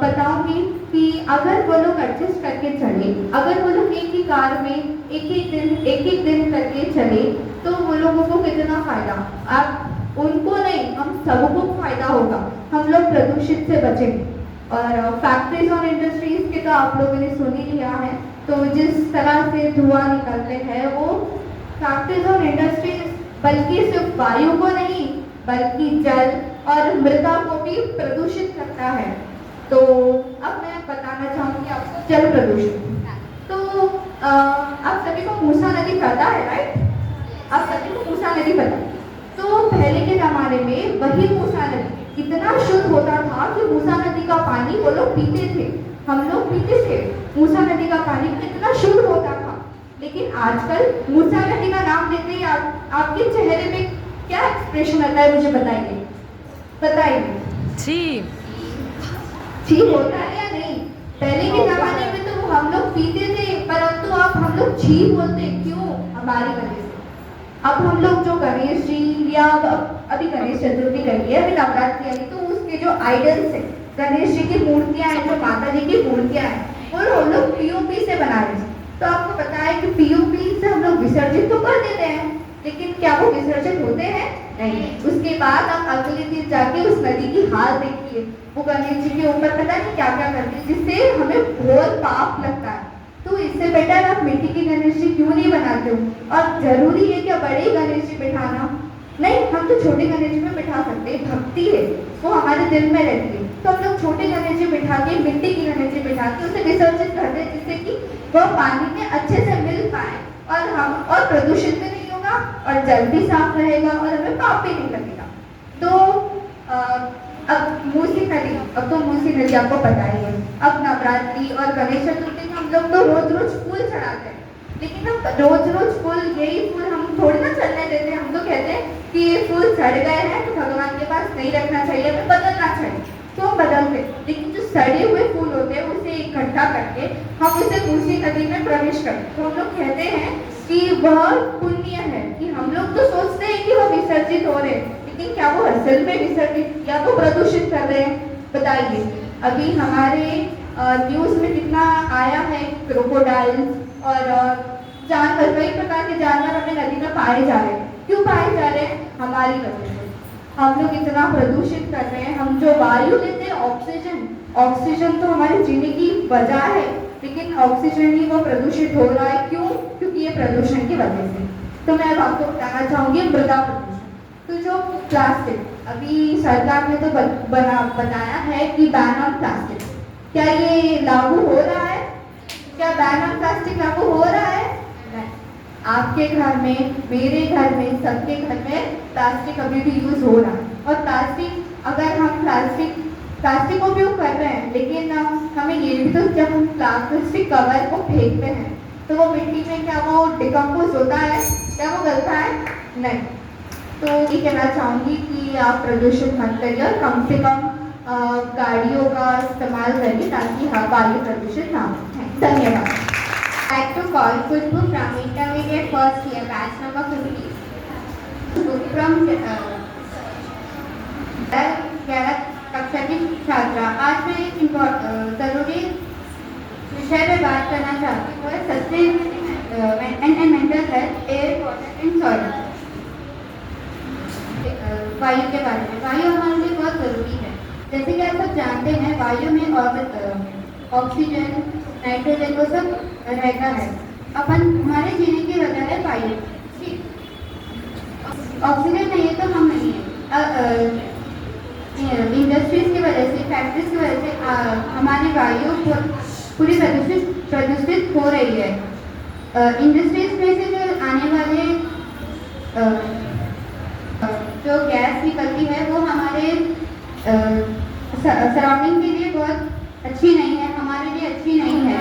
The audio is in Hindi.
बताऊंगी कि अगर वो लोग एडजस्ट करके चले, अगर वो लोग एक ही कार में एक एक दिन करके चले, तो वो लोगों को कितना फायदा, आप उनको नहीं हम सबको फायदा होगा, हम लोग प्रदूषित से बचेंगे। और फैक्ट्रीज और इंडस्ट्रीज के तो आप लोगों ने सुन ही लिया है, तो जिस तरह से धुआं निकलते हैं वो फैक्ट्रीज और इंडस्ट्रीज बल्कि सिर्फ वायु को नहीं बल्कि जल और मृदा को भी प्रदूषित करता है। तो अब मैं बताना चाहूंगी आपको जल प्रदूषण। तो आप सभी को मूसा नदी पता है, राइट? आप सभी को मूसा नदी पता है। तो पहले के जमाने में वही मूसा नदी इतना शुद्ध होता था कि मूसा नदी का पानी वो लोग पीते थे, हम लोग पीते थे। मूसा नदी का पानी कितना शुद्ध होता था। लेकिन आजकल मूसा नदी का नाम देते ही आपके चेहरे पे क्या एक्सप्रेशन आता है, मुझे बताइए, बताइए। छी छी होता है या नहीं? पहले के जमाने में तो हम लोग पीते थे, परंतु अब हम लोग छी बोलते, क्यों? हमारी वजह से। अब हम लोग जो गणेश जी या अभी गणेश चतुर्थी गई है, अभी नवरात्रि आई, तो उसके जो आइडल्स है, गणेश जी की मूर्तियां हैं, जो माता जी की मूर्तियां हैं, वो हम लोग पीओपी से बना रहे हैं। तो आपको पता है कि पीओपी से हम लोग विसर्जित तो कर देते हैं, लेकिन क्या वो विसर्जित होते हैं? नहीं। उसके बाद आप अगले दिन जाके उस नदी की हाल देखिए, वो गणेश जी के ऊपर पता नहीं क्या क्या करते हैं, जिससे हमें बहुत पाप लगता है। तो इससे बेटर आप मिट्टी की गणेश जी क्यों नहीं बनाते हो? और जरूरी है क्या बड़े गणेश जी बिठाना? नहीं, हम तो छोटे गणेश जी में बिठा सकते हैं, भक्ति है वो हमारे दिल में रहती है। तो हम लोग छोटे गणेश जी बिठा के, मिट्टी की गणेश जी बिठा के उसे विसर्जित करते हैं, जिससे कि वह पानी में अच्छे से मिल पाए और हम और प्रदूषित भी नहीं होगा और जल भी साफ रहेगा और हमें पाप भी नहीं लगेगा। तो अब मूसी नदी, अब तो मूसी नदी आपको पता ही है। अब नवरात्रि और गणेश चतुर्थी में हम लोग तो रोज रोज फूल चढ़ाते हैं, लेकिन हम रोज रोज फूल, यही फूल हम थोड़ी ना चलने देते हैं। हम तो कहते हैं कि ये फूल सड़ गए हैं तो भगवान के पास नहीं रखना चाहिए, हमें बदलना चाहिए, तो हम बदलते। लेकिन जो सड़े हुए फूल होते हैं उसे इकट्ठा करके हम उसे मूसी नदी में प्रवेश करते, तो हम लोग कहते हैं कि वह पुण्य है, कि हम लोग तो सोचते हैं कि वह विसर्जित हो रहे हैं, लेकिन क्या वो असल में विसर्जित या तो प्रदूषित कर रहे हैं? बताइए। अभी हमारे न्यूज में कितना आया है, क्रोकोडाइल्स और जानवर, कई प्रकार के जानवर अपने नदी में पाए जा रहे हैं। क्यों पाए जा रहे हैं? हमारी वजह से। हम लोग इतना प्रदूषित कर रहे हैं। हम जो वायु लेते हैं, ऑक्सीजन, ऑक्सीजन तो हमारे जीने की वजह है, लेकिन ऑक्सीजन ही वो प्रदूषित हो रहा है। क्यों? क्योंकि ये प्रदूषण की वजह से। तो मैं अब आपको बताना चाहूंगी मृदा प्रदूषण। तो जो प्लास्टिक, अभी सरकार ने तो बताया है कि बैन ऑन प्लास्टिक, क्या ये लागू हो रहा है? क्या बैन ऑन प्लास्टिक लागू हो रहा है? नहीं। आपके घर में, मेरे घर में, सबके घर में प्लास्टिक अभी भी यूज हो रहा है। और प्लास्टिक, अगर हम प्लास्टिक को उपयोग कर रहे हैं, लेकिन हमें ये भी तो, जब हम प्लास्टिक कवर को फेंकते हैं तो वो मिट्टी में क्या वो डिकम्पोज होता है? क्या वो गलता है? नहीं। तो ये कहना चाहूँगी कि आप प्रदूषण मत करिए और कम से कम गाड़ियों का इस्तेमाल करिए, ताकि वायु प्रदूषित ना हो। धन्यवाद। Like to call Khushbu from intermediate first year, batch number 50. From 11 कक्षा की छात्रा। आज मैं एक जरूरी विषय पे बात करना चाहती हूँ, वो है sustain and mental health, air, water and soil. वायु के बारे में। वायु हमारे लिए बहुत ज़रूरी है। जैसे कि आप सब जानते हैं, वायु में ऑक्सीजन, नाइट्रोजन वो सब रहता है। अपन हमारे जीने की वजह है वायु। ऑक्सीजन नहीं है तो हम नहीं है। इंडस्ट्रीज की वजह से, फैक्ट्रीज की वजह से हमारी वायु पूरी प्रदूषित हो रही है। इंडस्ट्रीज में से जो आने वाले जो गैस निकलती है वो हमारे सराउंडिंग के लिए बहुत अच्छी नहीं है, हमारे लिए अच्छी नहीं है।